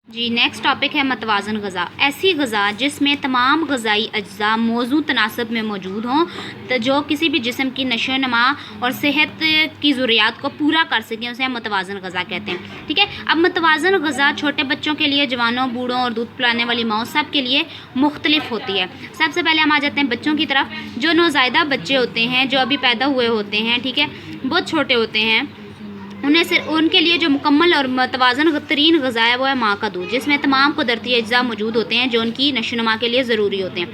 جی next topic ہے متوازن غذا. ایسی غذا جس میں تمام غذائی اجزاء موزوں تناسب میں موجود ہوں جو کسی بھی جسم کی نشو و نما اور صحت کی ضروریات کو پورا کر سکیں، اسے ہم متوازن غذا کہتے ہیں. ٹھیک ہے. اب متوازن غذا چھوٹے بچوں کے لیے، جوانوں، بوڑھوں اور دودھ پلانے والی ماؤں سب کے لیے مختلف ہوتی ہے. سب سے پہلے ہم آ جاتے ہیں بچوں کی طرف. جو نوزائیدہ بچے ہوتے ہیں، جو ابھی پیدا ہوئے ہوتے ہیں، ٹھیک ہے، بہت چھوٹے ہوتے ہیں، ان کے لیے جو مکمل اور متوازن ترین غذا ہے وہ ہے ماں کا دودھ، جس میں تمام قدرتی اجزاء موجود ہوتے ہیں جو ان کی نشو و نما کے لیے ضروری ہوتے ہیں.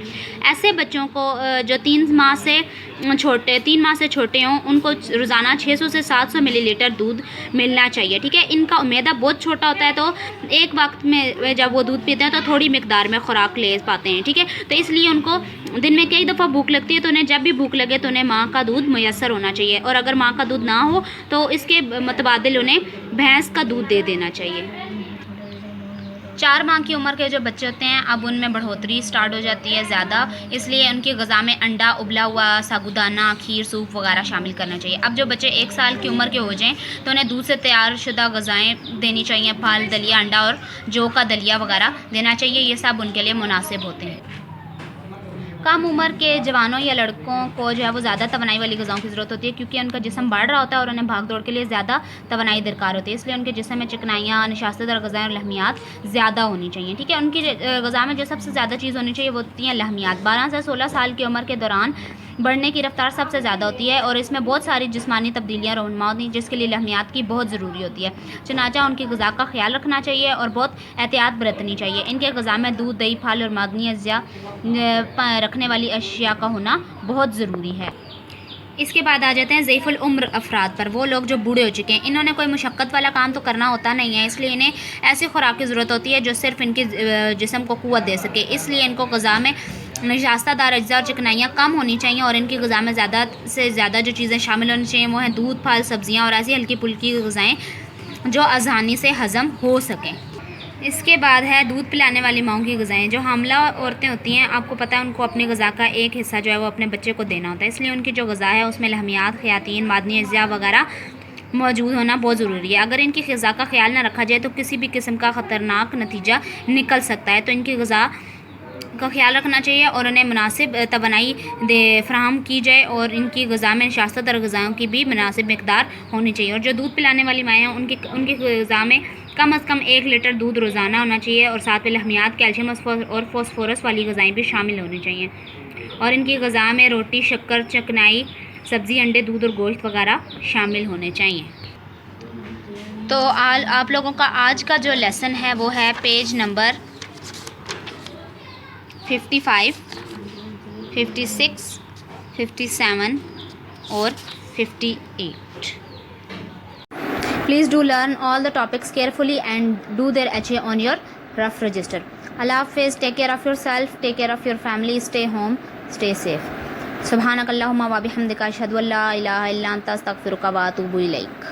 ایسے بچوں کو جو 3 ماہ سے چھوٹے ہوں، ان کو روزانہ 600 سے 700 ملی لیٹر دودھ ملنا چاہیے. ٹھیک ہے. ان کا معدہ بہت چھوٹا ہوتا ہے، تو ایک وقت میں جب وہ دودھ پیتے ہیں تو تھوڑی مقدار میں خوراک لے پاتے ہیں. ٹھیک ہے. تو اس لیے ان کو دن میں کئی دفعہ بھوک لگتی ہے، تو انہیں جب بھی بھوک لگے تو انہیں ماں کا دودھ میسر ہونا چاہیے، اور اگر ماں کا دودھ نہ ہو تو اس کے متبادل انہیں بھینس کا دودھ دے دینا چاہیے. 4 ماہ کی عمر کے جو بچے ہوتے ہیں، اب ان میں بڑھوتری سٹارٹ ہو جاتی ہے زیادہ، اس لیے ان کی غذا میں انڈا، ابلا ہوا ساگودانہ، کھیر، سوپ وغیرہ شامل کرنا چاہیے. اب جو بچے 1 سال کی عمر کے ہو جائیں تو انہیں دودھ سے تیار شدہ غذائیں دینی چاہیے. پھل، دلیا، انڈا اور جو کا دلیا وغیرہ دینا چاہیے. یہ سب ان کے لیے مناسب ہوتے ہیں. کم عمر کے جوانوں یا لڑکوں کو جو ہے وہ زیادہ توانائی والی غذاؤں کی ضرورت ہوتی ہے، کیونکہ ان کا جسم بڑھ رہا ہوتا ہے اور انہیں بھاگ دوڑ کے لیے زیادہ توانائی درکار ہوتی ہے. اس لیے ان کے جسم میں چکنائیاں، نشاستہ در غذائیں اور لحمیات زیادہ ہونی چاہیے. ٹھیک ہے. ان کی غذا میں جو سب سے زیادہ چیز ہونی چاہیے وہ ہوتی ہیں لحمیات. 12 سے 16 سال کی عمر کے دوران بڑھنے کی رفتار سب سے زیادہ ہوتی ہے، اور اس میں بہت ساری جسمانی تبدیلیاں رونما ہوتی ہیں، جس کے لیے لحمیات کی بہت ضروری ہوتی ہے. چنانچہ ان کی غذا کا خیال رکھنا چاہیے اور بہت احتیاط برتنی چاہیے. ان کے غذا میں دودھ، دہی، پھل اور معدنی اجزاء رکھنے والی اشیاء کا ہونا بہت ضروری ہے. اس کے بعد آ جاتے ہیں ضعیف العمر افراد پر. وہ لوگ جو بوڑھے ہو چکے ہیں، انہوں نے کوئی مشقت والا کام تو کرنا ہوتا نہیں ہے، اس لیے انہیں ایسی خوراک کی ضرورت ہوتی ہے جو صرف ان کے جسم کو قوت دے سکے. اس لیے ان کو غذا میں نشاستہ دار اجزاء اور چکنائیاں کم ہونی چاہیے، اور ان کی غذا میں زیادہ سے زیادہ جو چیزیں شامل ہونی چاہیے وہ ہیں دودھ، پھل، سبزیاں اور ایسی ہلکی پھلکی غذائیں جو آسانی سے ہضم ہو سکیں. اس کے بعد ہے دودھ پلانے والی ماؤں کی غذائیں. جو حاملہ عورتیں ہوتی ہیں، آپ کو پتہ ہے ان کو اپنی غذا کا ایک حصہ جو ہے وہ اپنے بچے کو دینا ہوتا ہے، اس لیے ان کی جو غذا ہے اس میں لحمیات، خیاتین، معدنی اجزاء وغیرہ موجود ہونا بہت ضروری ہے. اگر ان کی غذا کا خیال نہ رکھا جائے تو کسی بھی قسم کا خطرناک نتیجہ نکل سکتا ہے. تو ان کی غذا کا خیال رکھنا چاہیے اور انہیں مناسب توانائی فراہم کی جائے، اور ان کی غذا میں نشاستہ در غذاؤں کی بھی مناسب مقدار ہونی چاہیے. اور جو دودھ پلانے والی مائیں ہیں ان کی غذا میں کم از کم 1 لیٹر دودھ روزانہ ہونا چاہیے، اور ساتھ میں لحمیات، کیلشیم اور فاسفورس والی غذائیں بھی شامل ہونی چاہیے. اور ان کی غذا میں روٹی، شکر، چکنائی، سبزی، انڈے، دودھ اور گوشت وغیرہ شامل ہونے چاہیے. تو آپ لوگوں کا آج کا جو لیسن ہے وہ ہے پیج نمبر 55، 56، 57 اور 58. Please do learn all the topics carefully and do their HA on your rough register. Allah Hafiz. Take care of yourself. Take care of your family. Stay home. Stay safe. Subhanakallahumma wa bihamdika ashhadu an la ilaha illa anta astaghfiruka wa atubu ilaik.